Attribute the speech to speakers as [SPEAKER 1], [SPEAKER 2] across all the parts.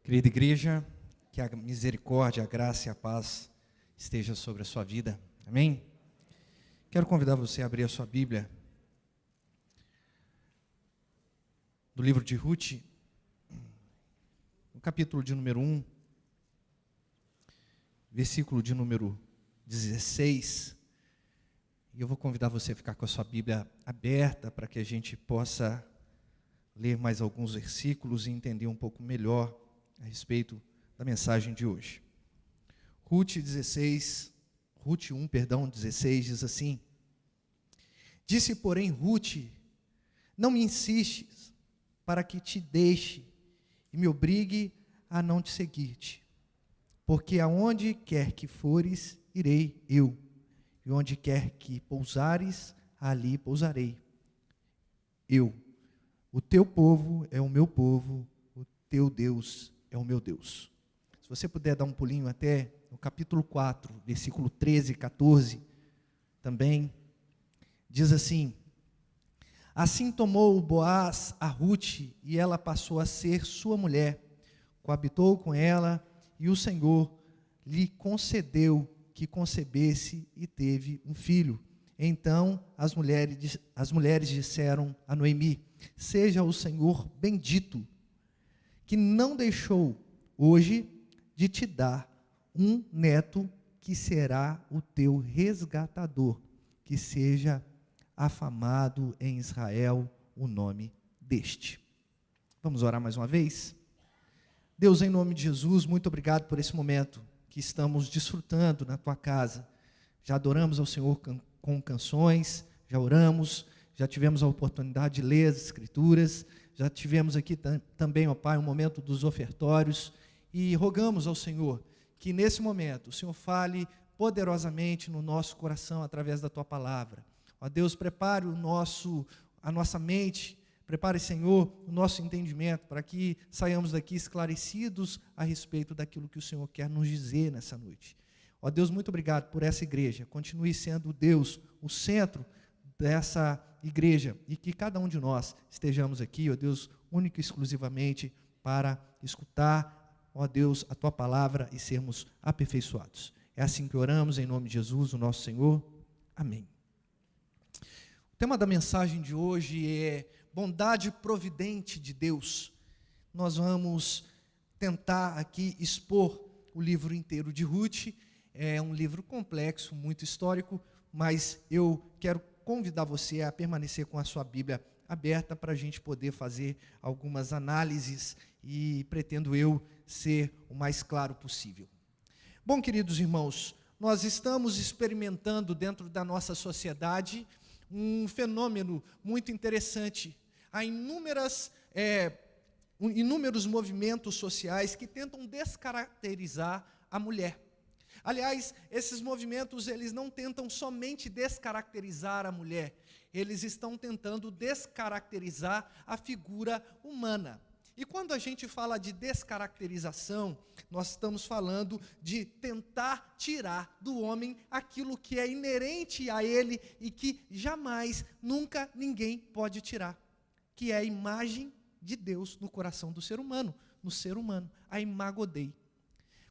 [SPEAKER 1] Querida igreja, que a misericórdia, a graça e a paz esteja sobre a sua vida. Amém? Quero convidar você a abrir a sua Bíblia do livro de Ruth, no capítulo de número 1, versículo de número 16. E eu vou convidar você a ficar com a sua Bíblia aberta para que a gente possa ler mais alguns versículos e entender um pouco melhor a respeito da mensagem de hoje. Ruth 1:16 diz assim: Disse, porém, Ruth: não me insistes para que te deixe e me obrigue a não te seguir-te, porque aonde quer que fores, irei eu, e onde quer que pousares, ali pousarei. Eu, o teu povo é o meu povo, o teu Deus é o meu Deus. Se você puder dar um pulinho até no capítulo 4, versículo 13 e 14, também, diz assim: Assim tomou Boaz a Ruth, e ela passou a ser sua mulher, coabitou com ela, e o Senhor lhe concedeu que concebesse e teve um filho. Então as mulheres disseram a Noemi: Seja o Senhor bendito, que não deixou hoje de te dar um neto que será o teu resgatador, que seja afamado em Israel o nome deste. Vamos orar mais uma vez? Deus, em nome de Jesus, muito obrigado por esse momento que estamos desfrutando na tua casa. Já adoramos ao Senhor com canções, já oramos, já tivemos a oportunidade de ler as Escrituras, já tivemos aqui também, ó Pai, um momento dos ofertórios, e rogamos ao Senhor que nesse momento o Senhor fale poderosamente no nosso coração através da tua palavra. Ó Deus, prepare a nossa mente, prepare, Senhor, o nosso entendimento, para que saiamos daqui esclarecidos a respeito daquilo que o Senhor quer nos dizer nessa noite. Ó Deus, muito obrigado por essa igreja, continue sendo Deus o centro dessa igreja, e que cada um de nós estejamos aqui, ó Deus, único e exclusivamente para escutar, ó Deus, a tua palavra e sermos aperfeiçoados. É assim que oramos, em nome de Jesus, o nosso Senhor. Amém. O tema da mensagem de hoje é bondade providente de Deus. Nós vamos tentar aqui expor o livro inteiro de Ruth. É um livro complexo, muito histórico, mas eu quero convidar você a permanecer com a sua Bíblia aberta para a gente poder fazer algumas análises e pretendo eu ser o mais claro possível. Bom, queridos irmãos, nós estamos experimentando dentro da nossa sociedade um fenômeno muito interessante. Há inúmeros movimentos sociais que tentam descaracterizar a mulher. Aliás, esses movimentos, eles não tentam somente descaracterizar a mulher, eles estão tentando descaracterizar a figura humana. E quando a gente fala de descaracterização, nós estamos falando de tentar tirar do homem aquilo que é inerente a ele e que jamais, nunca ninguém pode tirar, que é a imagem de Deus no coração do ser humano, no ser humano, a imago Dei.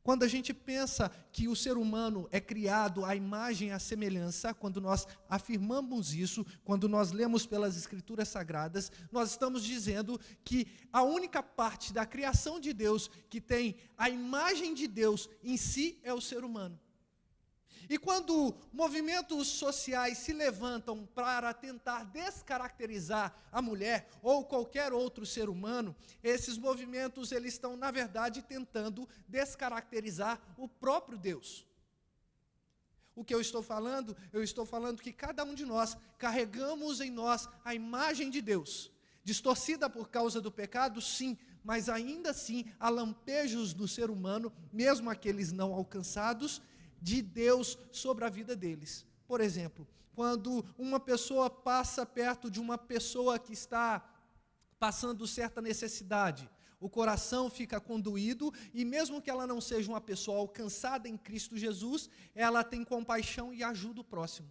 [SPEAKER 1] Quando a gente pensa que o ser humano é criado à imagem e à semelhança, quando nós afirmamos isso, quando nós lemos pelas Escrituras Sagradas, nós estamos dizendo que a única parte da criação de Deus que tem a imagem de Deus em si é o ser humano. E quando movimentos sociais se levantam para tentar descaracterizar a mulher ou qualquer outro ser humano, esses movimentos eles estão, na verdade, tentando descaracterizar o próprio Deus. O que eu estou falando? Eu estou falando que cada um de nós carregamos em nós a imagem de Deus, distorcida por causa do pecado, sim, mas ainda assim há lampejos no ser humano, mesmo aqueles não alcançados, de Deus sobre a vida deles. Por exemplo, quando uma pessoa passa perto de uma pessoa que está passando certa necessidade, o coração fica condoído e mesmo que ela não seja uma pessoa alcançada em Cristo Jesus, ela tem compaixão e ajuda o próximo.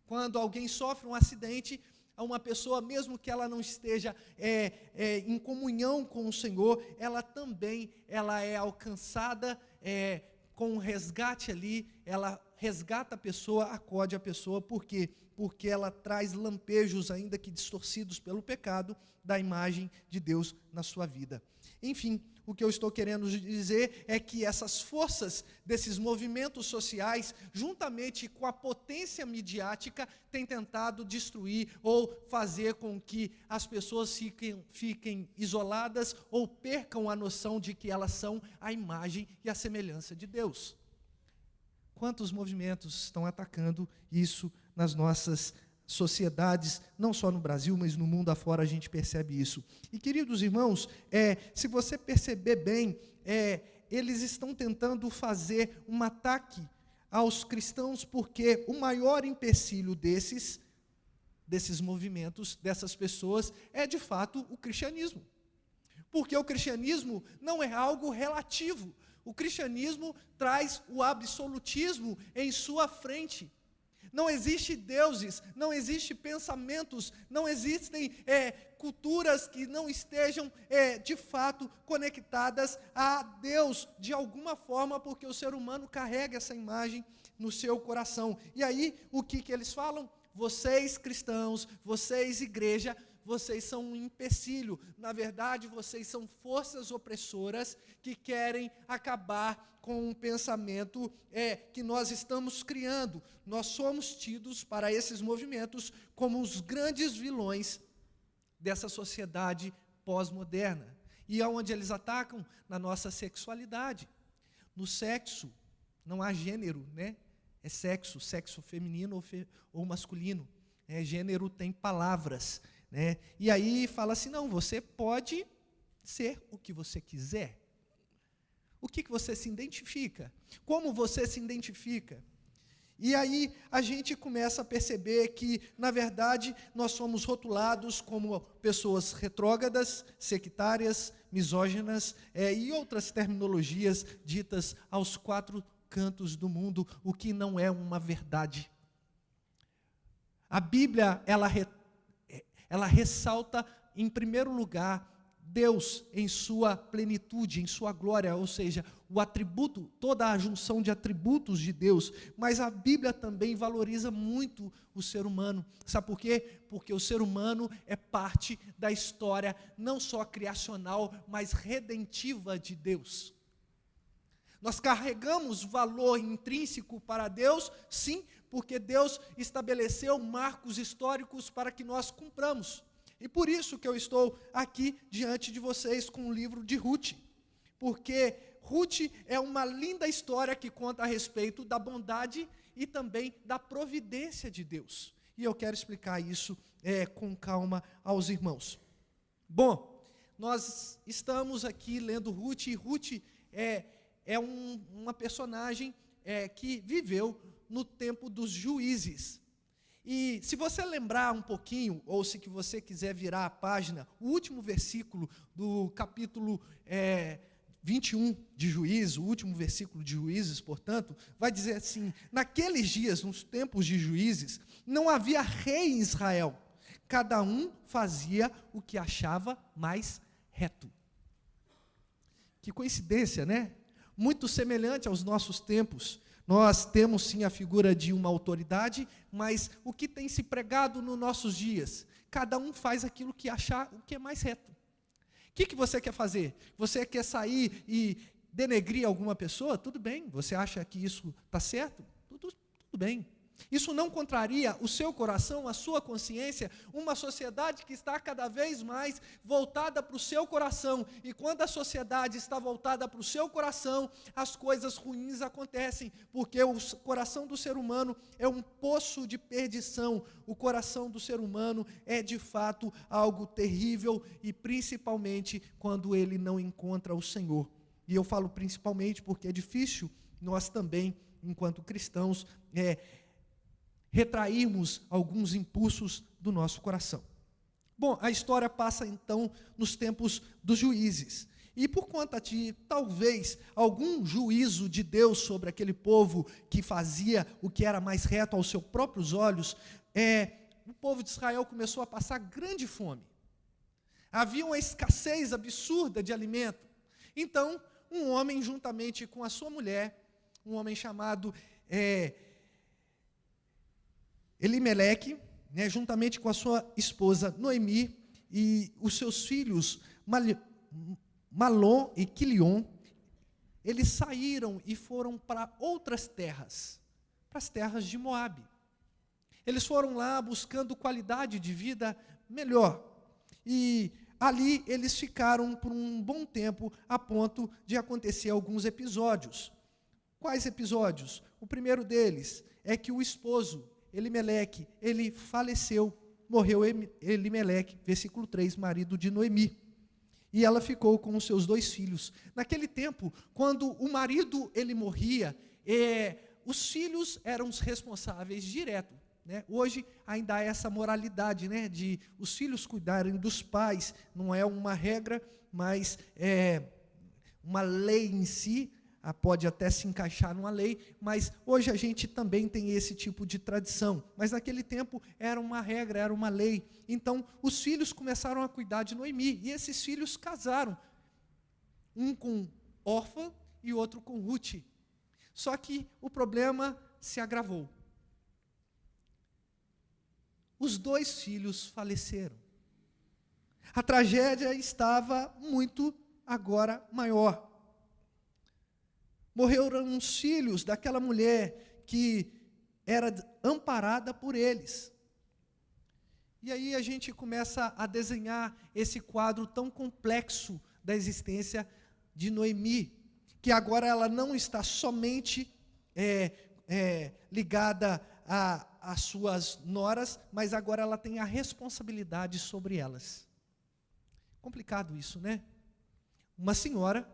[SPEAKER 1] Quando alguém sofre um acidente, a uma pessoa, mesmo que ela não esteja em comunhão com o Senhor, ela também é alcançada com um resgate ali, ela resgata a pessoa, acode a pessoa, por quê? Porque ela traz lampejos, ainda que distorcidos pelo pecado, da imagem de Deus na sua vida. Enfim, o que eu estou querendo dizer é que essas forças desses movimentos sociais, juntamente com a potência midiática, têm tentado destruir ou fazer com que as pessoas fiquem isoladas ou percam a noção de que elas são a imagem e a semelhança de Deus. Quantos movimentos estão atacando isso nas nossas sociedades, não só no Brasil, mas no mundo afora a gente percebe isso. E, queridos irmãos, se você perceber bem, eles estão tentando fazer um ataque aos cristãos, porque o maior empecilho desses movimentos, dessas pessoas, é de fato o cristianismo. Porque o cristianismo não é algo relativo. O cristianismo traz o absolutismo em sua frente. Não existe deuses, não existe pensamentos, não existem culturas que não estejam de fato conectadas a Deus de alguma forma, porque o ser humano carrega essa imagem no seu coração. E aí, o que eles falam? Vocês cristãos, vocês igreja, vocês são um empecilho. Na verdade, vocês são forças opressoras que querem acabar com um pensamento que nós estamos criando. Nós somos tidos para esses movimentos como os grandes vilões dessa sociedade pós-moderna. E aonde eles atacam? Na nossa sexualidade. No sexo, não há gênero, né? É sexo feminino ou masculino. Gênero tem palavras, né? E aí fala assim, não, você pode ser o que você quiser. O que você se identifica? Como você se identifica? E aí a gente começa a perceber que, na verdade, nós somos rotulados como pessoas retrógradas, sectárias, misóginas, e outras terminologias ditas aos quatro cantos do mundo, o que não é uma verdade. A Bíblia, ela ressalta, em primeiro lugar, Deus em sua plenitude, em sua glória, ou seja, o atributo, toda a junção de atributos de Deus, mas a Bíblia também valoriza muito o ser humano. Sabe por quê? Porque o ser humano é parte da história, não só criacional, mas redentiva de Deus. Nós carregamos valor intrínseco para Deus, sim, porque Deus estabeleceu marcos históricos para que nós cumpramos. E por isso que eu estou aqui diante de vocês com o livro de Ruth, porque Ruth é uma linda história que conta a respeito da bondade e também da providência de Deus. E eu quero explicar isso com calma aos irmãos. Bom, nós estamos aqui lendo Ruth, e Ruth é uma personagem que viveu no tempo dos juízes. E se você lembrar um pouquinho, ou se que você quiser virar a página, o último versículo do capítulo 21 de Juízes, o último versículo de Juízes, portanto, vai dizer assim: naqueles dias, nos tempos de Juízes, não havia rei em Israel, cada um fazia o que achava mais reto. Que coincidência, né? Muito semelhante aos nossos tempos. Nós temos sim a figura de uma autoridade, mas o que tem se pregado nos nossos dias? Cada um faz aquilo que achar o que é mais reto. O que você quer fazer? Você quer sair e denegrir alguma pessoa? Tudo bem. Você acha que isso está certo? Tudo bem. Isso não contraria o seu coração, a sua consciência, uma sociedade que está cada vez mais voltada para o seu coração. E quando a sociedade está voltada para o seu coração, as coisas ruins acontecem, porque o coração do ser humano é um poço de perdição. O coração do ser humano é de fato algo terrível, e principalmente quando ele não encontra o Senhor. E eu falo principalmente porque é difícil nós também, enquanto cristãos, retrairmos alguns impulsos do nosso coração. Bom, a história passa então nos tempos dos juízes. E por conta de talvez algum juízo de Deus sobre aquele povo que fazia o que era mais reto aos seus próprios olhos, o povo de Israel começou a passar grande fome. Havia uma escassez absurda de alimento. Então, um homem, juntamente com a sua mulher, um homem chamado Elimeleque, juntamente com a sua esposa Noemi e os seus filhos Malom e Quilion, eles saíram e foram para outras terras, para as terras de Moabe. Eles foram lá buscando qualidade de vida melhor. E ali eles ficaram por um bom tempo, a ponto de acontecer alguns episódios. Quais episódios? O primeiro deles é que o esposo, Elimeleque, ele faleceu, morreu Elimeleque, versículo 3, marido de Noemi. E ela ficou com os seus 2 filhos. Naquele tempo, quando o marido ele morria, os filhos eram os responsáveis direto. Hoje ainda há essa moralidade, de os filhos cuidarem dos pais. Não é uma regra, mas é uma lei em si, pode até se encaixar numa lei, mas hoje a gente também tem esse tipo de tradição. Mas naquele tempo era uma regra, era uma lei. Então os filhos começaram a cuidar de Noemi, e esses filhos casaram, um com Orfa e outro com Ruth. Só que o problema se agravou. Os 2 filhos faleceram. A tragédia estava muito agora maior. Morreram os filhos daquela mulher que era amparada por eles. E aí a gente começa a desenhar esse quadro tão complexo da existência de Noemi, que agora ela não está somente ligada às suas noras, mas agora ela tem a responsabilidade sobre elas. Complicado isso, né? Uma senhora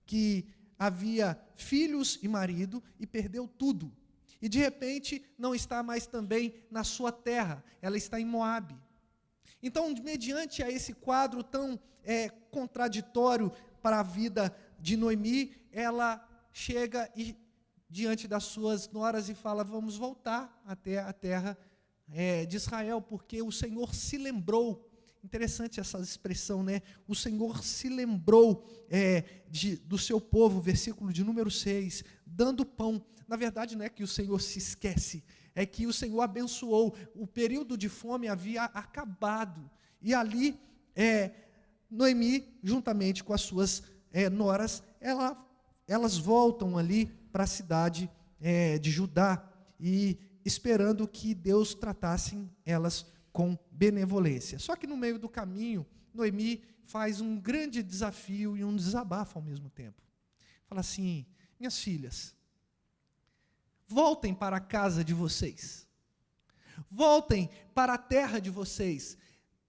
[SPEAKER 1] que havia filhos e marido e perdeu tudo. E de repente não está mais também na sua terra, ela está em Moabe. Então, mediante a esse quadro tão contraditório para a vida de Noemi, ela chega diante das suas noras e fala: vamos voltar até a terra de Israel, porque o Senhor se lembrou. Interessante essa expressão, O Senhor se lembrou do seu povo, versículo de número 6, dando pão. Na verdade, não é que o Senhor se esquece, é que o Senhor abençoou. O período de fome havia acabado. E ali, Noemi, juntamente com as suas noras, elas voltam ali para a cidade de Judá, e esperando que Deus tratasse elas com benevolência. Só que no meio do caminho, Noemi faz um grande desafio e um desabafo ao mesmo tempo. Fala assim: minhas filhas, voltem para a casa de vocês, voltem para a terra de vocês,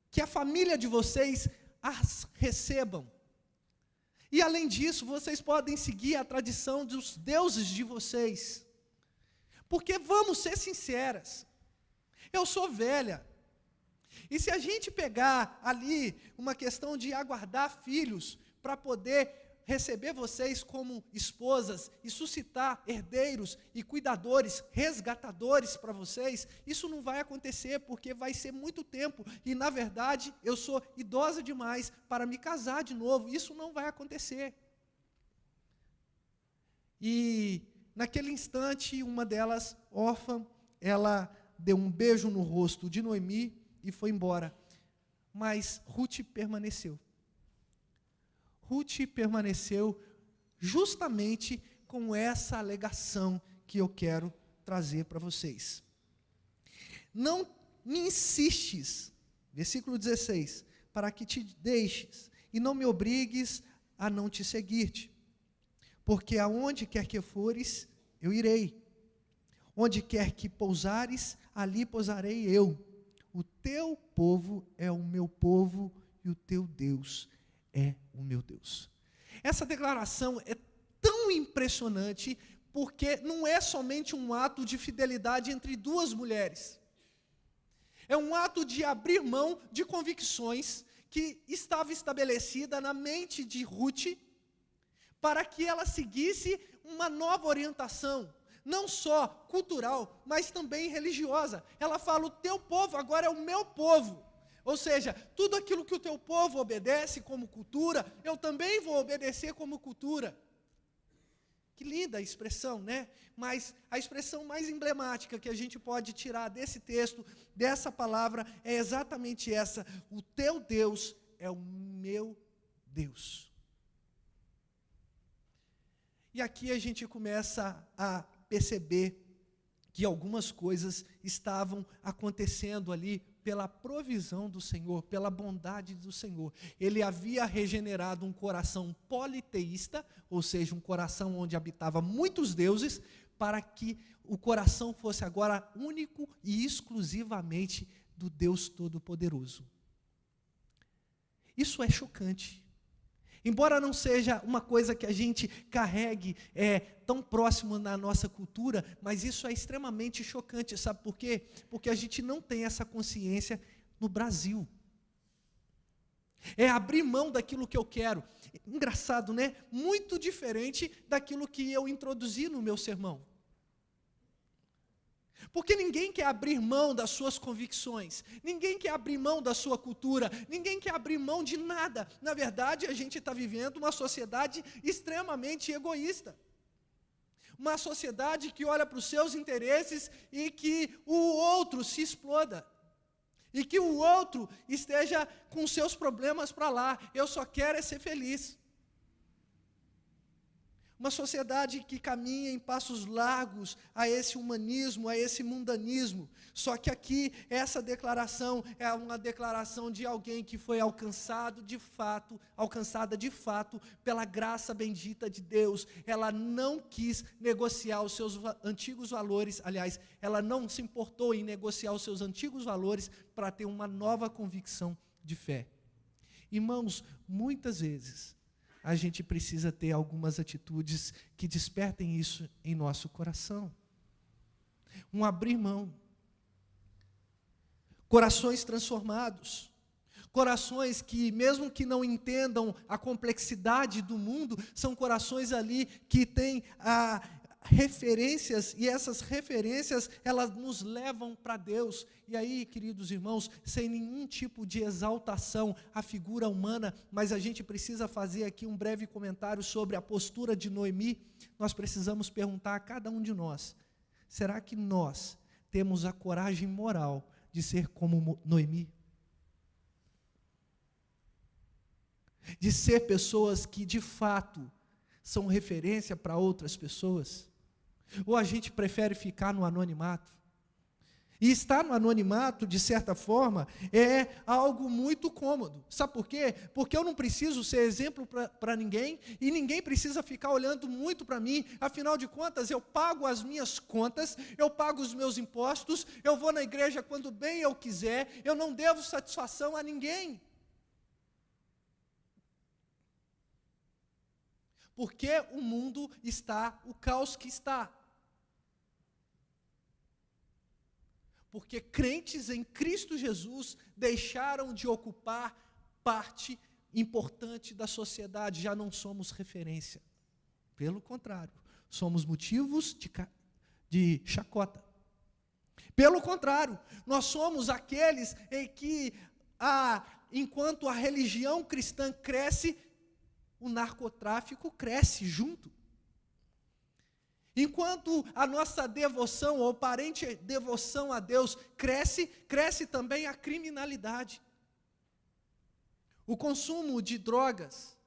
[SPEAKER 1] que a família de vocês as recebam. E além disso, vocês podem seguir a tradição dos deuses de vocês. Porque vamos ser sinceras, eu sou velha. E se a gente pegar ali uma questão de aguardar filhos para poder receber vocês como esposas e suscitar herdeiros e cuidadores, resgatadores para vocês, isso não vai acontecer, porque vai ser muito tempo. E, na verdade, eu sou idosa demais para me casar de novo. Isso não vai acontecer. E, naquele instante, uma delas, órfã, ela deu um beijo no rosto de Noemi e foi embora. Mas Ruth permaneceu. Ruth permaneceu justamente com essa alegação que eu quero trazer para vocês. Não me insistes, versículo 16, para que te deixes, e não me obrigues a não te seguir-te, porque aonde quer que fores, eu irei. Onde quer que pousares, ali pousarei eu. O teu povo é o meu povo e o teu Deus é o meu Deus. Essa declaração é tão impressionante, porque não é somente um ato de fidelidade entre duas mulheres. É um ato de abrir mão de convicções que estava estabelecida na mente de Ruth, para que ela seguisse uma nova orientação. não só cultural, mas também religiosa. Ela fala: o teu povo agora é o meu povo. Ou seja, tudo aquilo que o teu povo obedece como cultura, eu também vou obedecer como cultura. Que linda a expressão, né? Mas a expressão mais emblemática que a gente pode tirar desse texto, dessa palavra, é exatamente essa: o teu Deus é o meu Deus. E aqui a gente começa a perceber que algumas coisas estavam acontecendo ali pela provisão do Senhor, pela bondade do Senhor. Ele havia regenerado um coração politeísta, ou seja, um coração onde habitava muitos deuses, para que o coração fosse agora único e exclusivamente do Deus Todo-Poderoso. Isso é chocante. Embora não seja uma coisa que a gente carregue tão próximo na nossa cultura, mas isso é extremamente chocante, sabe por quê? Porque a gente não tem essa consciência no Brasil. É abrir mão daquilo que eu quero. Engraçado, né? Muito diferente daquilo que eu introduzi no meu sermão. Porque ninguém quer abrir mão das suas convicções, ninguém quer abrir mão da sua cultura, ninguém quer abrir mão de nada. Na verdade, a gente está vivendo uma sociedade extremamente egoísta. Uma sociedade que olha para os seus interesses e que o outro se exploda. E que o outro esteja com seus problemas para lá. Eu só quero é ser feliz. Uma sociedade que caminha em passos largos a esse humanismo, a esse mundanismo. Só que aqui, essa declaração é uma declaração de alguém que foi alcançada de fato, pela graça bendita de Deus. Ela não quis negociar os seus antigos valores, aliás, ela não se importou em negociar os seus antigos valores para ter uma nova convicção de fé. Irmãos, muitas vezes, a gente precisa ter algumas atitudes que despertem isso em nosso coração. Um abrir mão. Corações transformados. Corações que, mesmo que não entendam a complexidade do mundo, são corações ali que têm referências, e essas referências, elas nos levam para Deus. E aí, queridos irmãos, sem nenhum tipo de exaltação à figura humana, mas a gente precisa fazer aqui um breve comentário sobre a postura de Noemi. Nós precisamos perguntar a cada um de nós: será que nós temos a coragem moral de ser como Noemi? De ser pessoas que, de fato, são referência para outras pessoas? Ou a gente prefere ficar no anonimato? E estar no anonimato, de certa forma, é algo muito cômodo. Sabe por quê? Porque eu não preciso ser exemplo para ninguém, e ninguém precisa ficar olhando muito para mim. Afinal de contas, eu pago as minhas contas, eu pago os meus impostos, eu vou na igreja quando bem eu quiser, eu não devo satisfação a ninguém. Porque o mundo está o caos que está. Porque crentes em Cristo Jesus deixaram de ocupar parte importante da sociedade, já não somos referência. Pelo contrário, somos motivos de chacota. Pelo contrário, nós somos aqueles em que, enquanto a religião cristã cresce, o narcotráfico cresce junto. Enquanto a nossa devoção, ou aparente devoção a Deus cresce, cresce também a criminalidade. O consumo de drogas.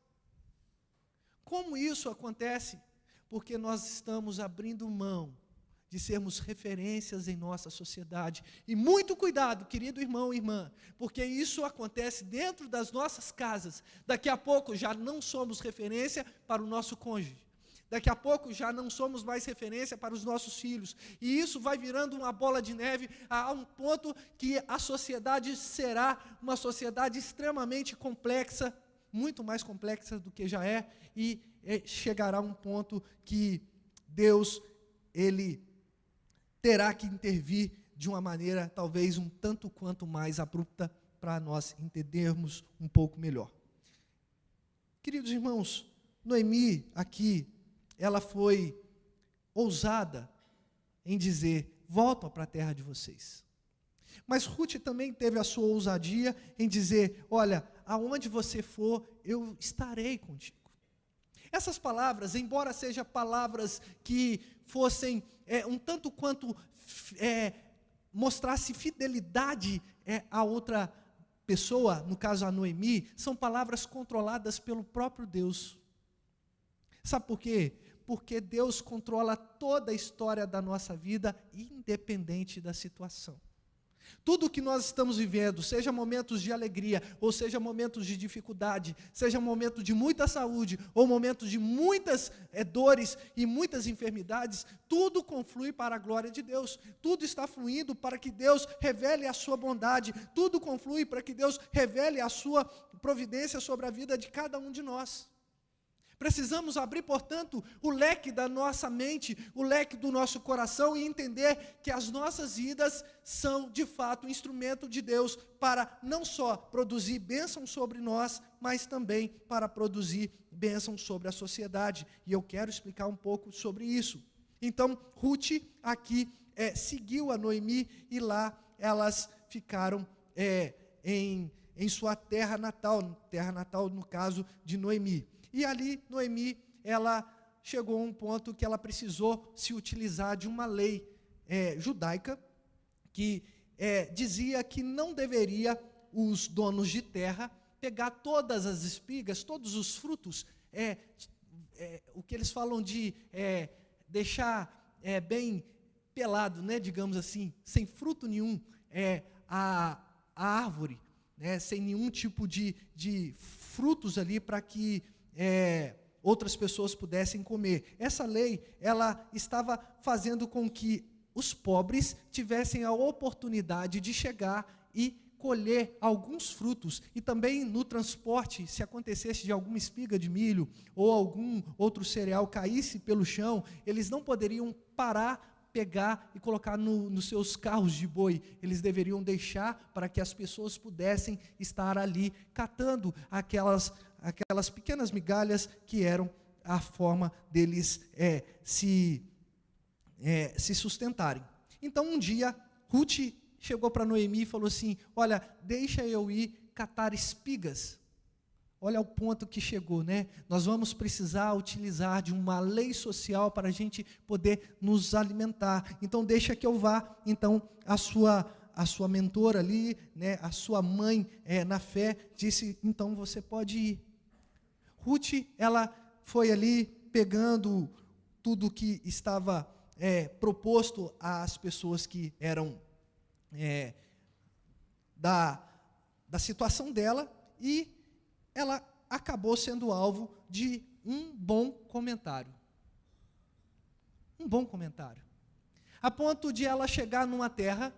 [SPEAKER 1] Como isso acontece? Porque nós estamos abrindo mão de sermos referências em nossa sociedade. E muito cuidado, querido irmão e irmã, porque isso acontece dentro das nossas casas. Daqui a pouco já não somos referência para o nosso cônjuge. Daqui a pouco já não somos mais referência para os nossos filhos. E isso vai virando uma bola de neve a um ponto que a sociedade será uma sociedade extremamente complexa, muito mais complexa do que já é, e chegará a um ponto que Deus, Ele terá que intervir de uma maneira talvez um tanto quanto mais abrupta para nós entendermos um pouco melhor. Queridos irmãos, Noemi aqui, ela foi ousada em dizer: voltam para a terra de vocês. Mas Ruth também teve a sua ousadia em dizer: olha, aonde você for, eu estarei contigo. Essas palavras, embora sejam palavras que fossem um tanto quanto mostrasse fidelidade a outra pessoa, no caso a Noemi, são palavras controladas pelo próprio Deus. Sabe por quê? Porque Deus controla toda a história da nossa vida, independente da situação. Tudo que nós estamos vivendo, seja momentos de alegria, ou seja momentos de dificuldade, seja momento de muita saúde, ou momentos de muitas dores e muitas enfermidades, tudo conflui para a glória de Deus. Tudo está fluindo para que Deus revele a sua bondade, tudo conflui para que Deus revele a sua providência sobre a vida de cada um de nós. Precisamos abrir, portanto, o leque da nossa mente, o leque do nosso coração e entender que as nossas vidas são, de fato, um instrumento de Deus para não só produzir bênção sobre nós, mas também para produzir bênção sobre a sociedade. E eu quero explicar um pouco sobre isso. Então, Ruth aqui seguiu a Noemi e lá elas ficaram em sua terra natal no caso de Noemi. E ali, Noemi, ela chegou a um ponto que ela precisou se utilizar de uma lei judaica, que dizia que não deveria os donos de terra pegar todas as espigas, todos os frutos, o que eles falam de deixar bem pelado, né, digamos assim, sem fruto nenhum, a árvore, né, sem nenhum tipo de frutos ali para que outras pessoas pudessem comer. Essa lei, ela estava fazendo com que os pobres tivessem a oportunidade de chegar e colher alguns frutos. E também no transporte, se acontecesse de alguma espiga de milho ou algum outro cereal caísse pelo chão, eles não poderiam parar, pegar e colocar nos seus carros de boi. Eles deveriam deixar para que as pessoas pudessem estar ali catando aquelas pequenas migalhas que eram a forma deles se sustentarem. Então, um dia, Ruth chegou para Noemi e falou assim: olha, deixa eu ir catar espigas. Olha o ponto que chegou, né? Nós vamos precisar utilizar de uma lei social para a gente poder nos alimentar. Então, deixa que eu vá. Então, a sua mentora ali, né, a sua mãe na fé, disse: então você pode ir. Ruth, ela foi ali pegando tudo que estava proposto às pessoas que eram da situação dela, e ela acabou sendo alvo de um bom comentário. Um bom comentário. A ponto de ela chegar numa terra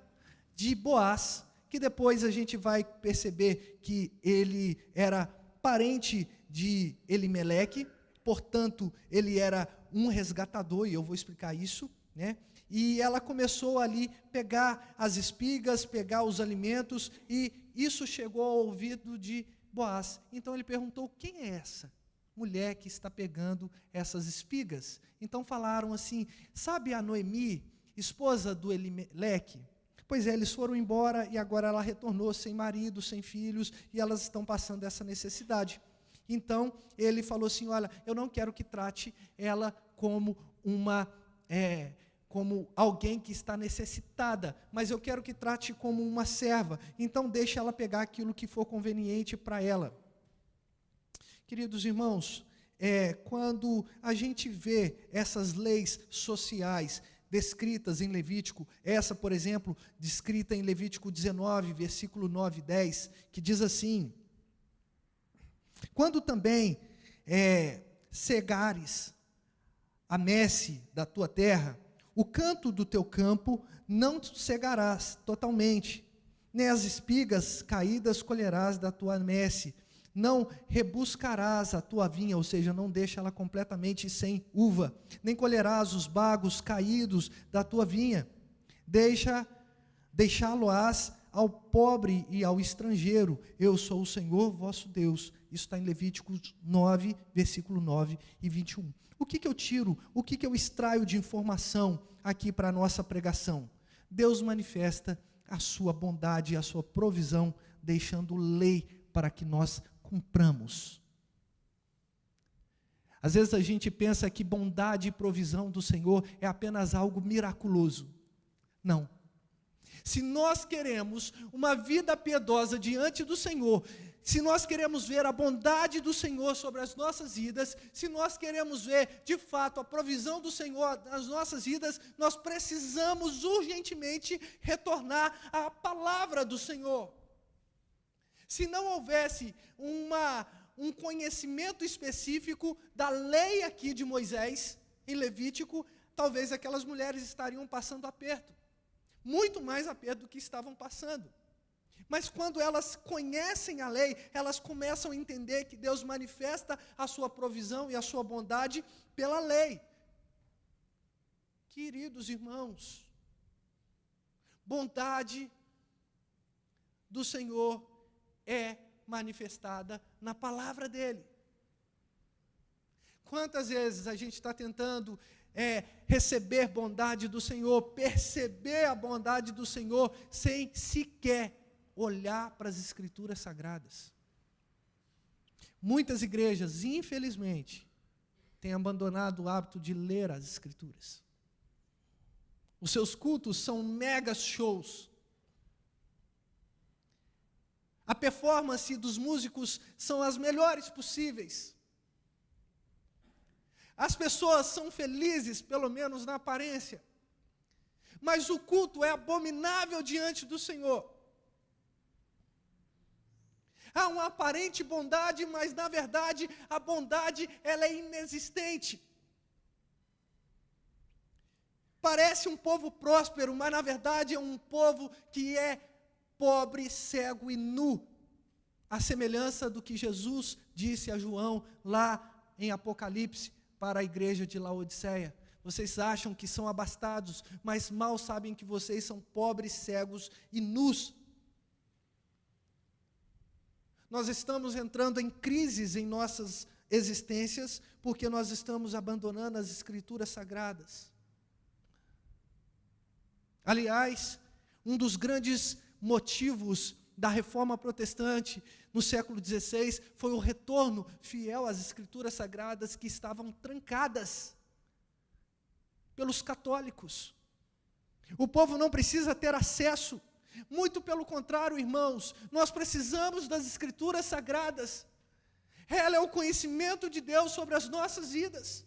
[SPEAKER 1] de Boaz, que depois a gente vai perceber que ele era parente de Elimeleque, portanto, ele era um resgatador, e eu vou explicar isso, né? E ela começou ali pegar as espigas, pegar os alimentos, e isso chegou ao ouvido de Boaz. Então ele perguntou: quem é essa mulher que está pegando essas espigas? Então falaram assim: sabe a Noemi, esposa do Elimeleque? Pois é, eles foram embora e agora ela retornou sem marido, sem filhos, e elas estão passando essa necessidade. Então ele falou assim: olha, eu não quero que trate ela como como alguém que está necessitada, mas eu quero que trate como uma serva. Então deixa ela pegar aquilo que for conveniente para ela. Queridos irmãos, quando a gente vê essas leis sociais descritas em Levítico, essa, por exemplo, descrita em Levítico 19, versículo 9 e 10, que diz assim: quando também cegares a messe da tua terra, o canto do teu campo não te cegarás totalmente, nem as espigas caídas colherás da tua messe, não rebuscarás a tua vinha, ou seja, não deixa ela completamente sem uva, nem colherás os bagos caídos da tua vinha, deixá-lo-ás ao pobre e ao estrangeiro. Eu sou o Senhor vosso Deus. Isso está em Levíticos 9, versículo 9 e 21. O que eu tiro, o que eu extraio de informação aqui para a nossa pregação? Deus manifesta a sua bondade e a sua provisão, deixando lei para que nós cumpramos. Às vezes a gente pensa que bondade e provisão do Senhor é apenas algo miraculoso. Não. Se nós queremos uma vida piedosa diante do Senhor, se nós queremos ver a bondade do Senhor sobre as nossas vidas, se nós queremos ver, de fato, a provisão do Senhor nas nossas vidas, nós precisamos urgentemente retornar à palavra do Senhor. Se não houvesse um conhecimento específico da lei aqui de Moisés, em Levítico, talvez aquelas mulheres estariam passando aperto. Muito mais aperto do que estavam passando. Mas quando elas conhecem a lei, elas começam a entender que Deus manifesta a sua provisão e a sua bondade pela lei. Queridos irmãos, bondade do Senhor é manifestada na palavra dEle. Quantas vezes a gente está tentando receber bondade do Senhor, perceber a bondade do Senhor, sem sequer olhar para as Escrituras Sagradas? Muitas igrejas, infelizmente, têm abandonado o hábito de ler as Escrituras. Os seus cultos são mega shows. A performance dos músicos são as melhores possíveis. As pessoas são felizes, pelo menos na aparência. Mas o culto é abominável diante do Senhor. Há uma aparente bondade, mas na verdade a bondade ela é inexistente. Parece um povo próspero, mas na verdade é um povo que é pobre, cego e nu. A semelhança do que Jesus disse a João lá em Apocalipse para a igreja de Laodiceia. Vocês acham que são abastados, mas mal sabem que vocês são pobres, cegos e nus. Nós estamos entrando em crises em nossas existências, porque nós estamos abandonando as Escrituras Sagradas. Aliás, um dos grandes motivos da reforma protestante no século XVI foi o retorno fiel às Escrituras Sagradas que estavam trancadas pelos católicos. O povo não precisa ter acesso, muito pelo contrário, irmãos, nós precisamos das Escrituras Sagradas. Ela é o conhecimento de Deus sobre as nossas vidas.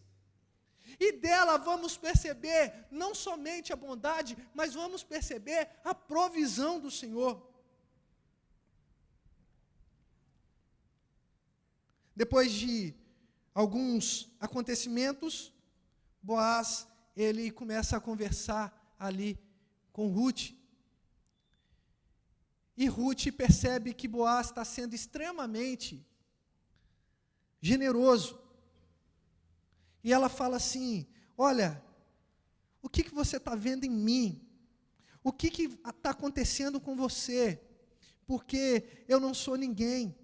[SPEAKER 1] E dela vamos perceber não somente a bondade, mas vamos perceber a provisão do Senhor. Depois de alguns acontecimentos, Boaz, ele começa a conversar ali com Ruth. E Ruth percebe que Boaz está sendo extremamente generoso. E ela fala assim: olha, o que você está vendo em mim? O que está acontecendo com você? Porque eu não sou ninguém.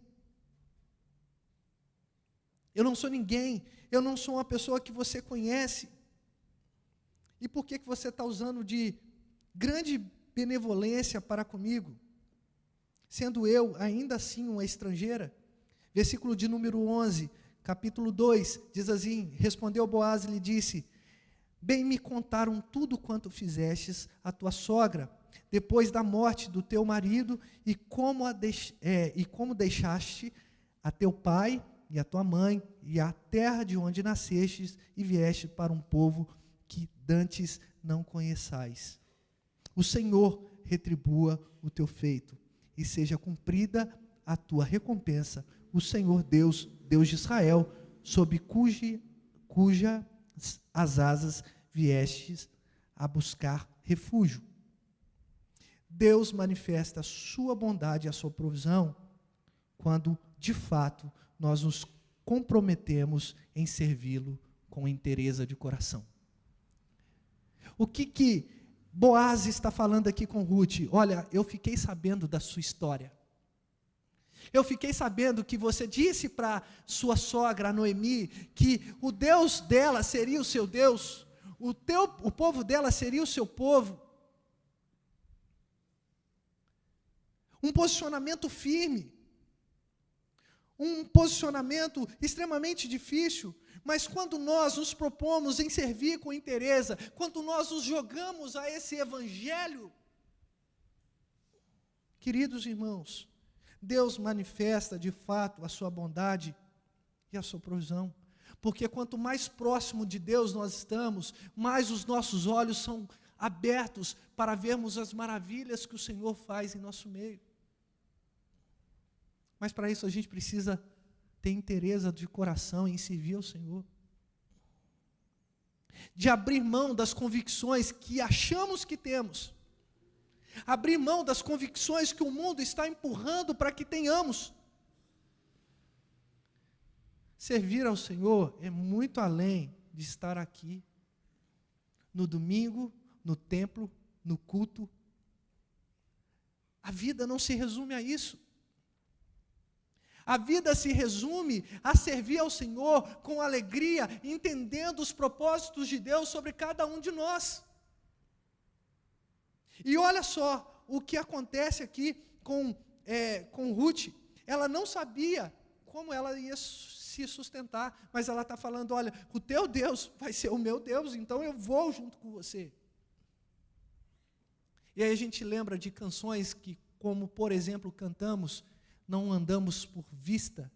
[SPEAKER 1] Eu não sou ninguém. Eu não sou uma pessoa que você conhece. E por que você está usando de grande benevolência para comigo? Sendo eu, ainda assim, uma estrangeira? Versículo de número 11, capítulo 2, diz assim: respondeu Boaz e lhe disse: bem me contaram tudo quanto fizestes a tua sogra, depois da morte do teu marido, e como deixaste a teu pai e a tua mãe, e a terra de onde nascestes, e vieste para um povo que dantes não conheçais. O Senhor retribua o teu feito, e seja cumprida a tua recompensa. O Senhor Deus, Deus de Israel, sob cujas as asas viestes a buscar refúgio. Deus manifesta a sua bondade e a sua provisão quando, de fato, nós nos comprometemos em servi-lo com inteireza de coração. O que Boaz está falando aqui com Ruth: olha, eu fiquei sabendo da sua história. Eu fiquei sabendo que você disse para sua sogra, Noemi, que o Deus dela seria o seu Deus, o povo dela seria o seu povo. Um posicionamento firme, um posicionamento extremamente difícil, mas quando nós nos propomos em servir com interesse, quando nós nos jogamos a esse evangelho, queridos irmãos, Deus manifesta de fato a sua bondade e a sua provisão, porque quanto mais próximo de Deus nós estamos, mais os nossos olhos são abertos para vermos as maravilhas que o Senhor faz em nosso meio. Mas para isso a gente precisa ter interesse de coração em servir ao Senhor, de abrir mão das convicções que achamos que temos, abrir mão das convicções que o mundo está empurrando para que tenhamos. Servir ao Senhor é muito além de estar aqui, no domingo, no templo, no culto. A vida não se resume a isso. A vida se resume a servir ao Senhor com alegria, entendendo os propósitos de Deus sobre cada um de nós. E olha só o que acontece aqui com Ruth. Ela não sabia como ela ia se sustentar, mas ela está falando: olha, o teu Deus vai ser o meu Deus, então eu vou junto com você. E aí a gente lembra de canções que, como por exemplo, cantamos: não andamos por vista,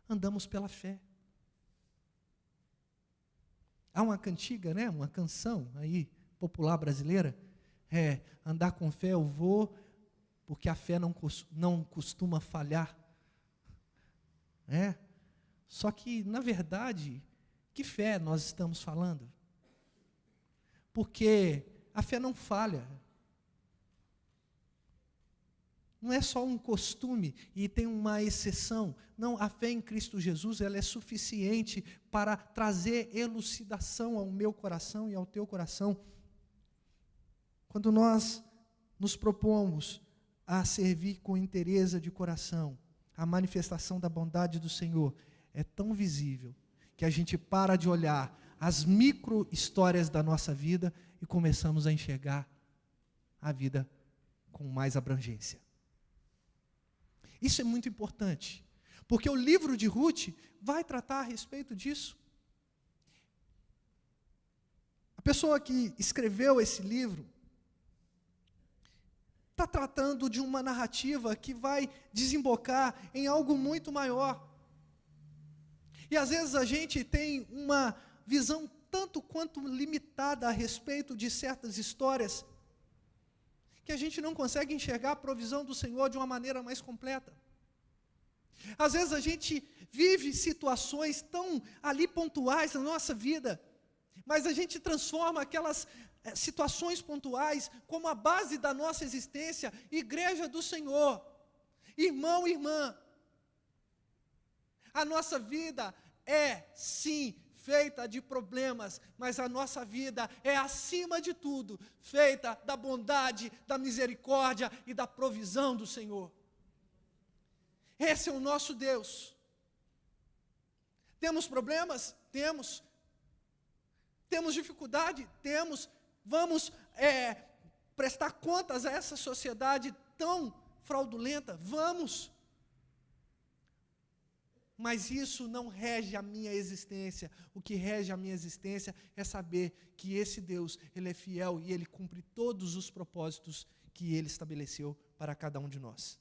[SPEAKER 1] andamos pela fé. Há uma cantiga, né, uma canção aí, popular brasileira, andar com fé eu vou, porque a fé não costuma falhar. Só que, na verdade, que fé nós estamos falando? Porque a fé não falha. Não é só um costume e tem uma exceção. Não, a fé em Cristo Jesus, ela é suficiente para trazer elucidação ao meu coração e ao teu coração. Quando nós nos propomos a servir com interesse de coração, a manifestação da bondade do Senhor é tão visível que a gente para de olhar as micro histórias da nossa vida e começamos a enxergar a vida com mais abrangência. Isso é muito importante, porque o livro de Ruth vai tratar a respeito disso. A pessoa que escreveu esse livro está tratando de uma narrativa que vai desembocar em algo muito maior. E às vezes a gente tem uma visão tanto quanto limitada a respeito de certas histórias, que a gente não consegue enxergar a provisão do Senhor de uma maneira mais completa. Às vezes a gente vive situações tão ali pontuais na nossa vida, mas a gente transforma aquelas situações pontuais como a base da nossa existência. Igreja do Senhor, irmão e irmã, a nossa vida é sim feita de problemas, mas a nossa vida é, acima de tudo, feita da bondade, da misericórdia e da provisão do Senhor. Esse é o nosso Deus. Temos problemas? Temos. Temos dificuldade? Temos. Vamos prestar contas a essa sociedade tão fraudulenta? Vamos. Mas isso não rege a minha existência. O que rege a minha existência é saber que esse Deus, Ele é fiel e Ele cumpre todos os propósitos que Ele estabeleceu para cada um de nós.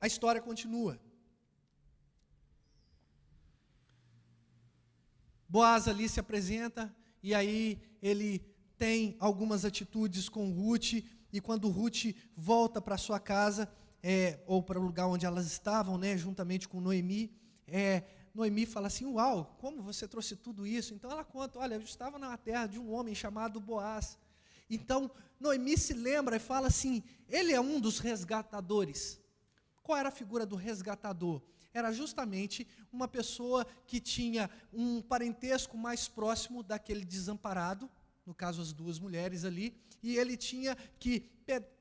[SPEAKER 1] A história continua. Boaz ali se apresenta, e aí ele tem algumas atitudes com Ruth, e quando Ruth volta para sua casa, ou para o lugar onde elas estavam, juntamente com Noemi, Noemi fala assim: uau, como você trouxe tudo isso? Então ela conta: olha, eu estava na terra de um homem chamado Boaz. Então Noemi se lembra e fala assim: ele é um dos resgatadores. Qual era a figura do resgatador? era justamente uma pessoa que tinha um parentesco mais próximo daquele desamparado, no caso as duas mulheres ali, e ele tinha que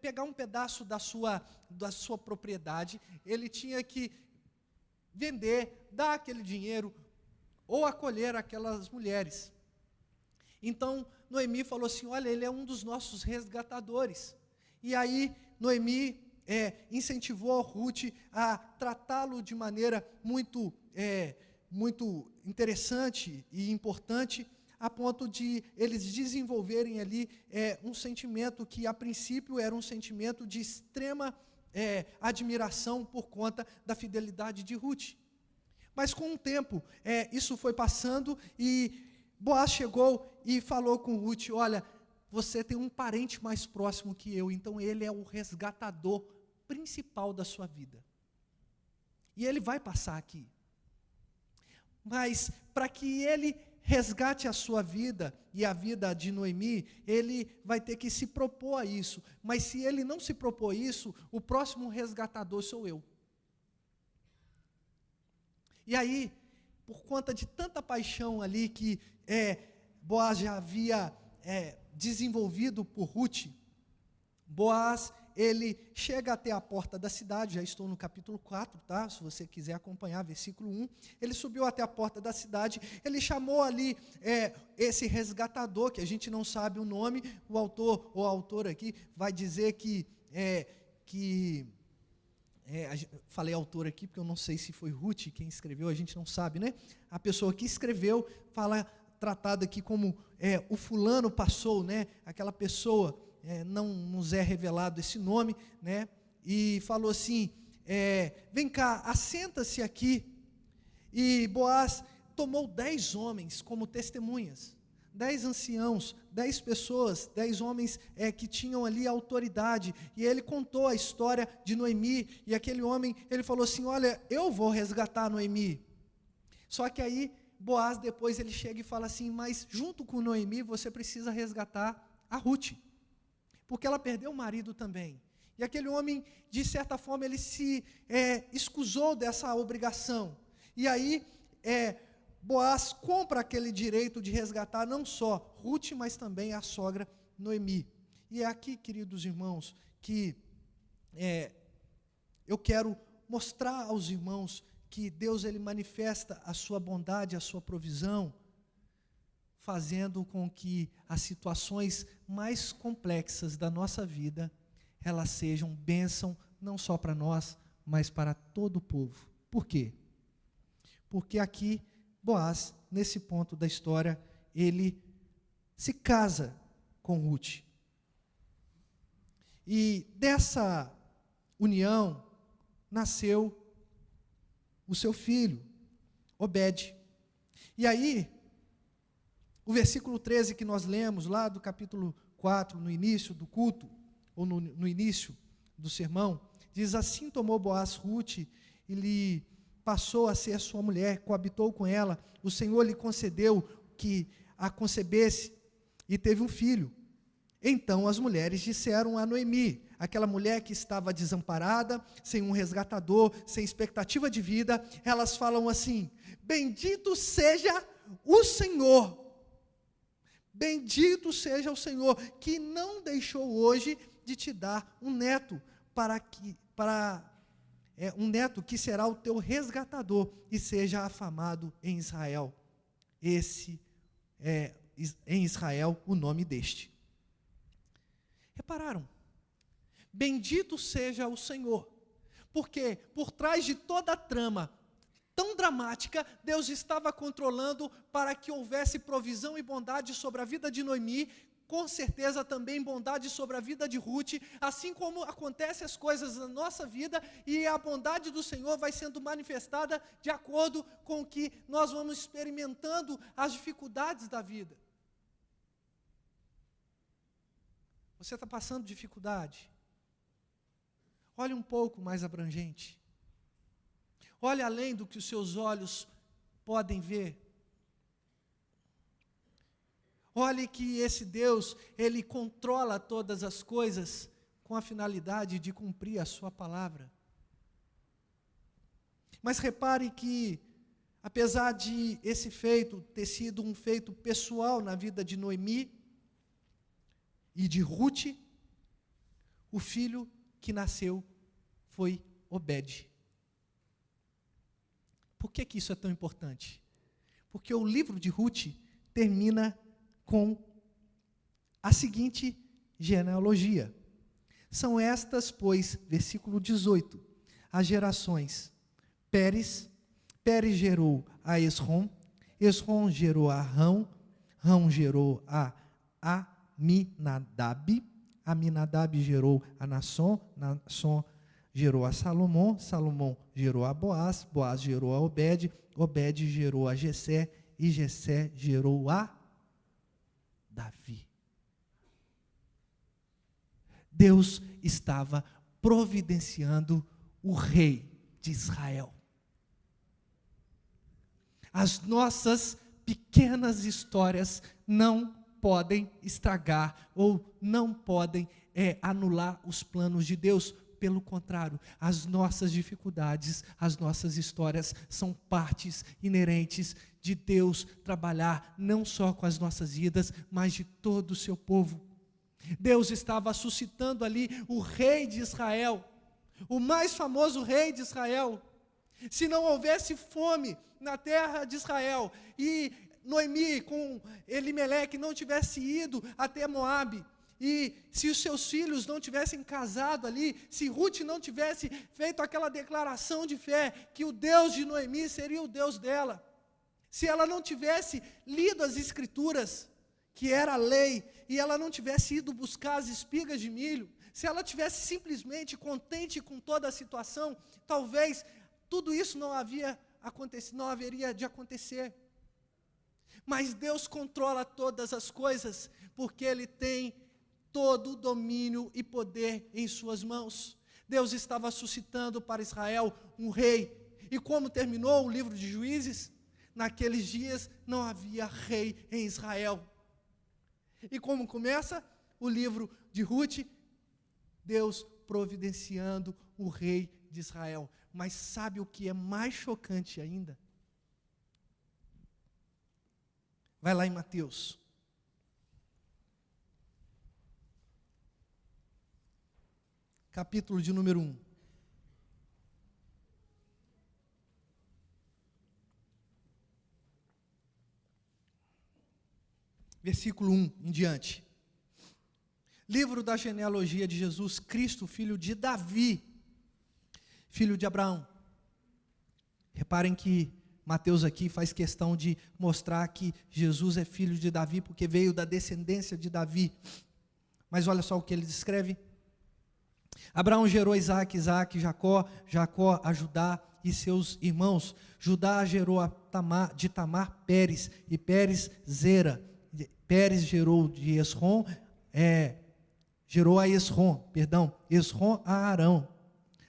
[SPEAKER 1] pegar um pedaço da sua propriedade, ele tinha que vender, dar aquele dinheiro, ou acolher aquelas mulheres. Então, Noemi falou assim, olha, ele é um dos nossos resgatadores. E aí, Noemi incentivou Ruth a tratá-lo de maneira muito interessante e importante, a ponto de eles desenvolverem ali um sentimento que, a princípio, era um sentimento de extrema admiração por conta da fidelidade de Ruth. Mas, com o tempo, isso foi passando e Boaz chegou e falou com Ruth, olha, você tem um parente mais próximo que eu, então ele é o resgatador principal da sua vida. E ele vai passar aqui. Mas, para que ele resgate a sua vida e a vida de Noemi, ele vai ter que se propor a isso. Mas se ele não se propor isso, o próximo resgatador sou eu. E aí, por conta de tanta paixão ali que Boaz já havia desenvolvido por Ruth, Boaz, ele chega até a porta da cidade, já estou no capítulo 4, tá? Se você quiser acompanhar, versículo 1, ele subiu até a porta da cidade, ele chamou ali esse resgatador, que a gente não sabe o nome, o autor aqui vai dizer falei autor aqui, porque eu não sei se foi Ruth quem escreveu, a gente não sabe, né? A pessoa que escreveu fala, tratado aqui como o fulano passou, né? Aquela pessoa, não nos é revelado esse nome, né? E falou assim, vem cá, assenta-se aqui. E Boaz tomou 10 homens como testemunhas, 10 anciãos, 10 pessoas, 10 homens que tinham ali autoridade, e ele contou a história de Noemi, e aquele homem, ele falou assim, olha, eu vou resgatar Noemi. Só que aí, Boaz depois ele chega e fala assim, mas junto com Noemi você precisa resgatar a Ruth, porque ela perdeu o marido também. E aquele homem, de certa forma, ele se escusou dessa obrigação. E aí, Boaz compra aquele direito de resgatar não só Ruth, mas também a sogra Noemi. E é aqui, queridos irmãos, que eu quero mostrar aos irmãos que Deus ele manifesta a sua bondade, a sua provisão, fazendo com que as situações mais complexas da nossa vida, elas sejam bênção não só para nós, mas para todo o povo. Por quê? Porque aqui, Boaz, nesse ponto da história, ele se casa com Ruth. E dessa união nasceu o seu filho, Obed. E aí, o versículo 13 que nós lemos lá do capítulo 4, no início do culto, ou no início do sermão, diz, assim tomou Boaz Ruth e lhe passou a ser sua mulher, coabitou com ela, o Senhor lhe concedeu que a concebesse e teve um filho. Então as mulheres disseram a Noemi, aquela mulher que estava desamparada, sem um resgatador, sem expectativa de vida, elas falam assim, bendito seja o Senhor, bendito seja o Senhor, que não deixou hoje de te dar um neto, um neto que será o teu resgatador e seja afamado em Israel. Esse é em Israel o nome deste. Repararam? Bendito seja o Senhor, porque por trás de toda a trama tão dramática, Deus estava controlando para que houvesse provisão e bondade sobre a vida de Noemi, com certeza também bondade sobre a vida de Ruth, assim como acontecem as coisas na nossa vida, e a bondade do Senhor vai sendo manifestada de acordo com o que nós vamos experimentando as dificuldades da vida. Você está passando dificuldade? Olhe um pouco mais abrangente. Olhe além do que os seus olhos podem ver. Olhe que esse Deus, Ele controla todas as coisas com a finalidade de cumprir a sua palavra. Mas repare que, apesar de esse feito ter sido um feito pessoal na vida de Noemi e de Ruth, o filho que nasceu foi Obed. Por que isso é tão importante? Porque o livro de Ruth termina com a seguinte genealogia. São estas, pois, versículo 18, as gerações. Pérez gerou a Esrom gerou a Rão gerou a Aminadab gerou a Nasson gerou a Salomão gerou a Boaz gerou a Obed gerou a Jessé, e Jessé gerou a Davi. Deus estava providenciando o rei de Israel. As nossas pequenas histórias não podem estragar ou não podem anular os planos de Deus. Pelo contrário, as nossas dificuldades, as nossas histórias são partes inerentes de Deus trabalhar não só com as nossas vidas, mas de todo o seu povo. Deus estava suscitando ali o rei de Israel, o mais famoso rei de Israel. Se não houvesse fome na terra de Israel e Noemi com Elimeleque não tivesse ido até Moabe, e se os seus filhos não tivessem casado ali, se Ruth não tivesse feito aquela declaração de fé, que o Deus de Noemi seria o Deus dela, se ela não tivesse lido as Escrituras, que era a lei, e ela não tivesse ido buscar as espigas de milho, se ela tivesse simplesmente contente com toda a situação, talvez tudo isso não haveria de acontecer. Mas Deus controla todas as coisas, porque Ele tem todo o domínio e poder em suas mãos. Deus estava suscitando para Israel um rei. E como terminou o livro de Juízes? Naqueles dias não havia rei em Israel. E como começa o livro de Ruth? Deus providenciando o rei de Israel. Mas sabe o que é mais chocante ainda? Vai lá em Mateus. Capítulo de número 1. Versículo 1 em diante. Livro da genealogia de Jesus Cristo, filho de Davi, filho de Abraão. Reparem que Mateus aqui faz questão de mostrar que Jesus é filho de Davi, porque veio da descendência de Davi. Mas olha só o que ele descreve. Abraão gerou Isaac, Jacó a Judá e seus irmãos. Judá gerou de Tamar Pérez, e Pérez Zera. Pérez gerou de Esrom, gerou a Esrom a Arão.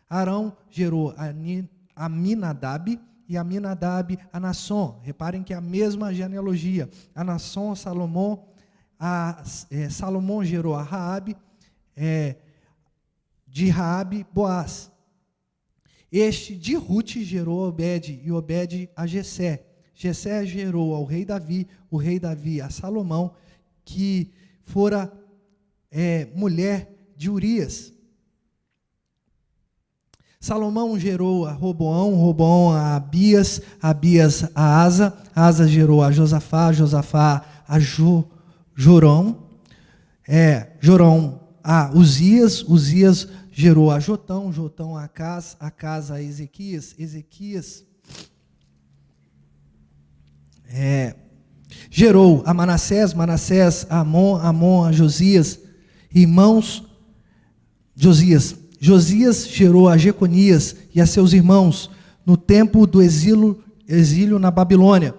[SPEAKER 1] Arão gerou a Aminadab, e Aminadab a Nasson. Reparem que é a mesma genealogia. A Nasson, Salomão, Salomão gerou a Raabe, de Raabe, Boaz. Este de Ruth gerou Obed, e Obed a Jessé. Jessé gerou ao rei Davi, o rei Davi a Salomão, que fora mulher de Urias. Salomão gerou a Roboão a Abias a Asa gerou a Josafá a Jorão, Jorão a Uzias gerou a Jotão a Acas a Ezequias, gerou a Manassés a Amon a Josias, irmãos, Josias gerou a Jeconias e a seus irmãos no tempo do exílio na Babilônia.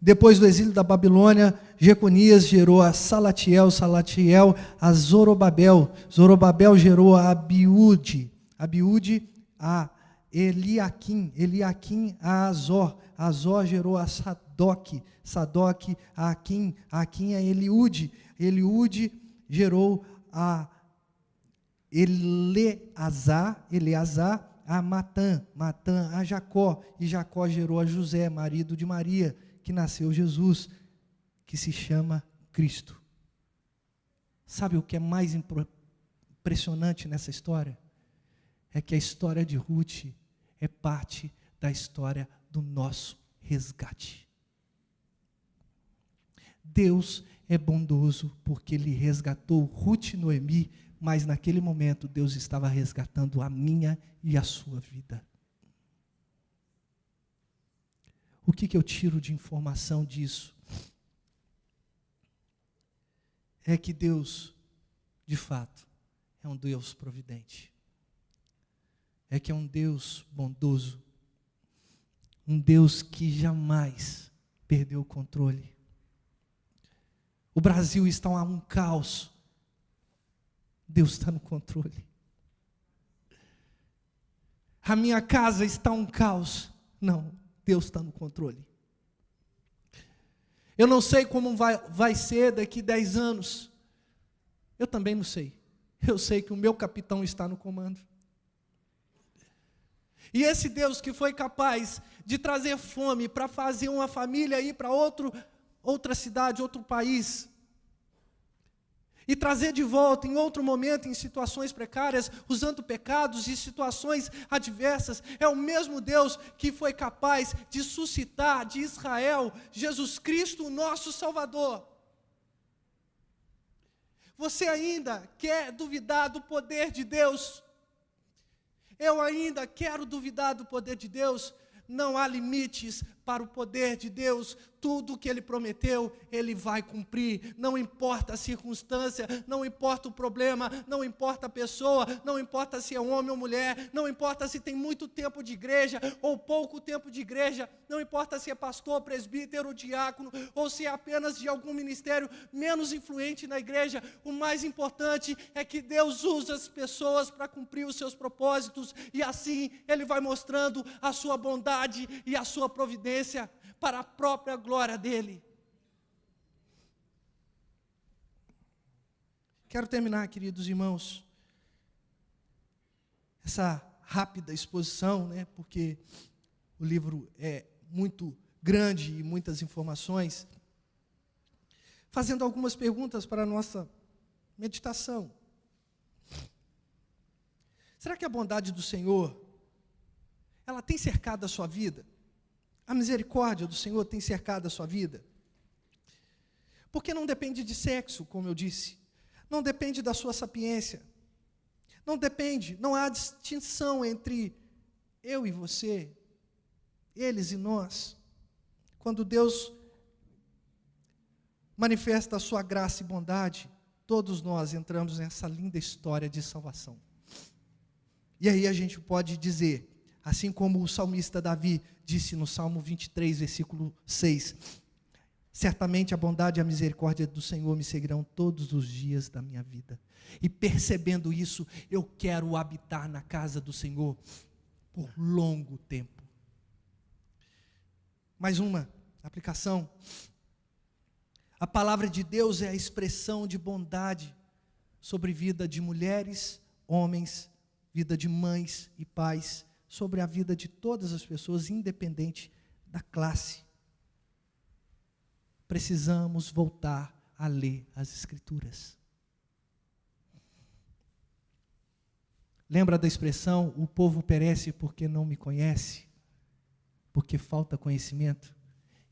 [SPEAKER 1] Depois do exílio da Babilônia, Jeconias gerou a Salatiel a Zorobabel gerou a Abiúde a Eliaquim a Azor gerou a Sadoc a Aquim a Eliúde gerou a Eleazar a Matã, Matã a Jacó, e Jacó gerou a José, marido de Maria, que nasceu Jesus, que se chama Cristo. Sabe o que é mais impressionante nessa história? É que a história de Ruth é parte da história do nosso resgate. Deus é bondoso porque Ele resgatou Ruth e Noemi, mas naquele momento Deus estava resgatando a minha e a sua vida. O que eu tiro de informação disso? É que Deus, de fato, é um Deus providente. É que é um Deus bondoso. Um Deus que jamais perdeu o controle. O Brasil está a um caos. Deus está no controle. A minha casa está um caos. Não, Deus está no controle. Eu não sei como vai ser daqui 10 anos. Eu também não sei. Eu sei que o meu capitão está no comando. E esse Deus que foi capaz de trazer fome para fazer uma família ir para outra cidade, outro país, e trazer de volta em outro momento, em situações precárias, usando pecados e situações adversas, é o mesmo Deus que foi capaz de suscitar de Israel Jesus Cristo, o nosso Salvador. Você ainda quer duvidar do poder de Deus? Eu ainda quero duvidar do poder de Deus? Não há limites para o poder de Deus. Tudo o que Ele prometeu, Ele vai cumprir. Não importa a circunstância, não importa o problema, não importa a pessoa, não importa se é homem ou mulher, não importa se tem muito tempo de igreja ou pouco tempo de igreja, não importa se é pastor, presbítero, diácono, ou se é apenas de algum ministério menos influente na igreja. O mais importante é que Deus usa as pessoas para cumprir os seus propósitos, e assim Ele vai mostrando a sua bondade e a sua providência para a própria glória dEle. Quero terminar, queridos irmãos, essa rápida exposição, porque o livro é muito grande e muitas informações, fazendo algumas perguntas para a nossa meditação. Será que a bondade do Senhor, ela tem cercado a sua vida? A misericórdia do Senhor tem cercado a sua vida? Porque não depende de sexo, como eu disse. Não depende da sua sapiência. Não há distinção entre eu e você, eles e nós. Quando Deus manifesta a sua graça e bondade, todos nós entramos nessa linda história de salvação. E aí a gente pode dizer, assim como o salmista Davi disse no Salmo 23, versículo 6, certamente a bondade e a misericórdia do Senhor me seguirão todos os dias da minha vida. E percebendo isso, eu quero habitar na casa do Senhor por longo tempo. Mais uma aplicação. A palavra de Deus é a expressão de bondade sobre vida de mulheres, homens, vida de mães e pais, sobre a vida de todas as pessoas, independente da classe. Precisamos voltar a ler as Escrituras. Lembra da expressão, o povo perece porque não me conhece? Porque falta conhecimento?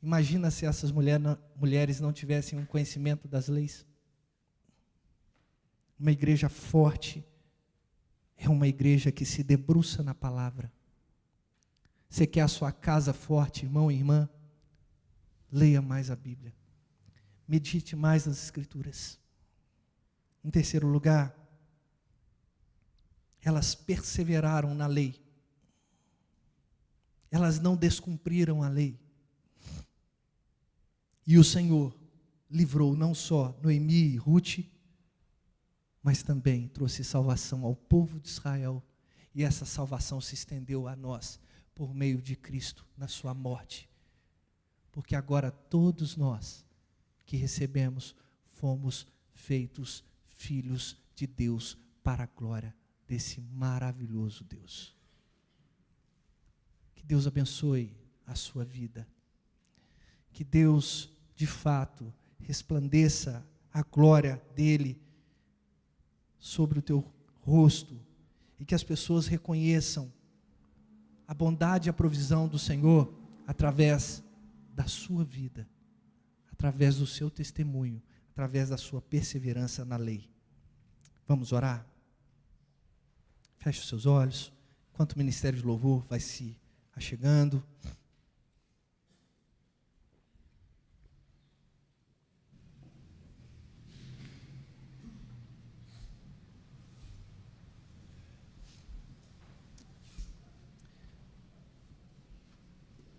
[SPEAKER 1] Imagina se essas mulheres não tivessem um conhecimento das leis. Uma igreja forte é uma igreja que se debruça na palavra. Você quer a sua casa forte, irmão e irmã? Leia mais a Bíblia. Medite mais nas Escrituras. Em terceiro lugar, elas perseveraram na lei. Elas não descumpriram a lei. E o Senhor livrou não só Noemi e Ruth, mas também trouxe salvação ao povo de Israel. E essa salvação se estendeu a nós por meio de Cristo na sua morte. Porque agora todos nós que recebemos fomos feitos filhos de Deus para a glória desse maravilhoso Deus. Deus abençoe a sua vida. Que Deus, de fato, resplandeça a glória dele sobre o teu rosto e que as pessoas reconheçam a bondade e a provisão do Senhor através da sua vida, através do seu testemunho, através da sua perseverança na lei. Vamos orar? Feche os seus olhos, enquanto o ministério de louvor vai se achegando.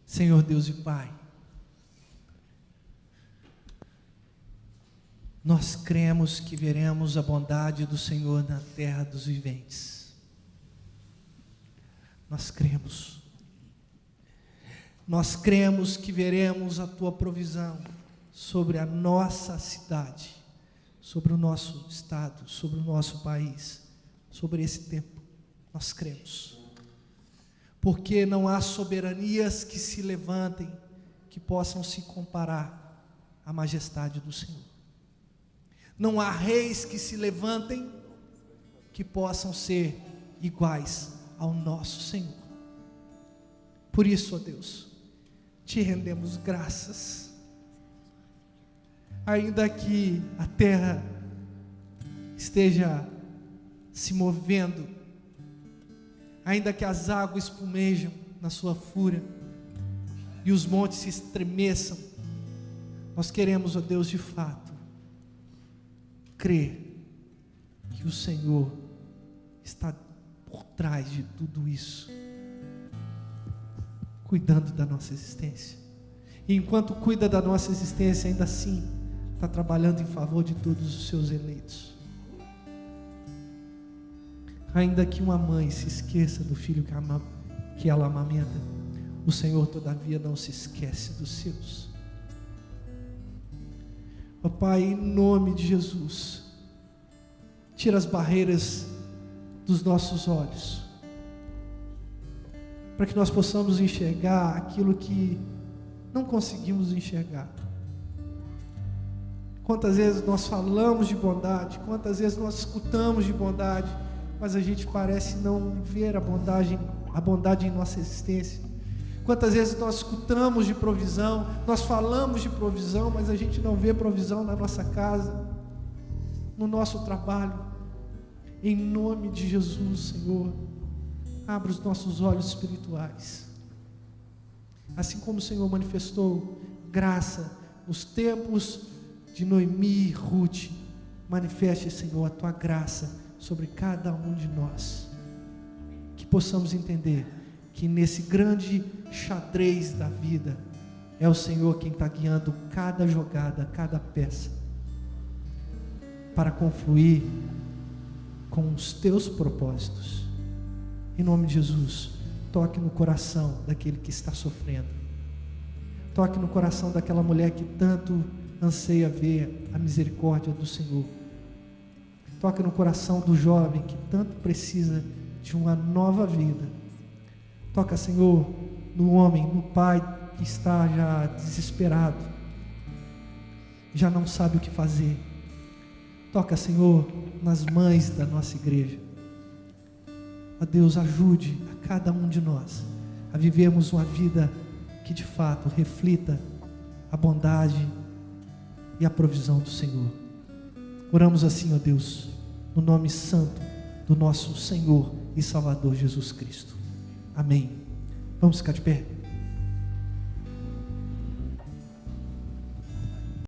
[SPEAKER 1] Senhor Deus e Pai, nós cremos que veremos a bondade do Senhor na terra dos viventes. Nós cremos que veremos a Tua provisão sobre a nossa cidade, sobre o nosso estado, sobre o nosso país, sobre esse tempo. Nós cremos. Porque não há soberanias que se levantem, que possam se comparar à majestade do Senhor. Não há reis que se levantem, que possam ser iguais ao nosso Senhor. Por isso, ó Deus, te rendemos graças. Ainda que a terra esteja se movendo, ainda que as águas espumejam na sua fúria e os montes se estremeçam, nós queremos, ó Deus, de fato, crer que o Senhor está por trás de tudo isso, cuidando da nossa existência. E enquanto cuida da nossa existência, ainda assim está trabalhando em favor de todos os seus eleitos. Ainda que uma mãe se esqueça do filho que ela amamenta, o Senhor todavia não se esquece dos seus. Ó Pai, em nome de Jesus, tira as barreiras dos nossos olhos, para que nós possamos enxergar aquilo que não conseguimos enxergar. Quantas vezes nós falamos de bondade, quantas vezes nós escutamos de bondade, mas a gente parece não ver a bondade em nossa existência. Quantas vezes nós escutamos de provisão, nós falamos de provisão, mas a gente não vê provisão na nossa casa, no nosso trabalho. Em nome de Jesus, Senhor, abra os nossos olhos espirituais. Assim como o Senhor manifestou graça nos tempos de Noemi e Ruth, manifeste, Senhor, a Tua graça sobre cada um de nós, que possamos entender que nesse grande xadrez da vida, é o Senhor quem está guiando cada jogada, cada peça, para confluir com os Teus propósitos. Em nome de Jesus, toque no coração daquele que está sofrendo, toque no coração daquela mulher que tanto anseia ver a misericórdia do Senhor. Toca no coração do jovem que tanto precisa de uma nova vida. Toca, Senhor, no homem, no pai que está já desesperado, já não sabe o que fazer. Toca, Senhor, nas mães da nossa igreja. Ó Deus, ajude a cada um de nós a vivermos uma vida que de fato reflita a bondade e a provisão do Senhor. Oramos assim, ó Deus, no nome santo do nosso Senhor e Salvador Jesus Cristo. Amém. Vamos ficar de pé.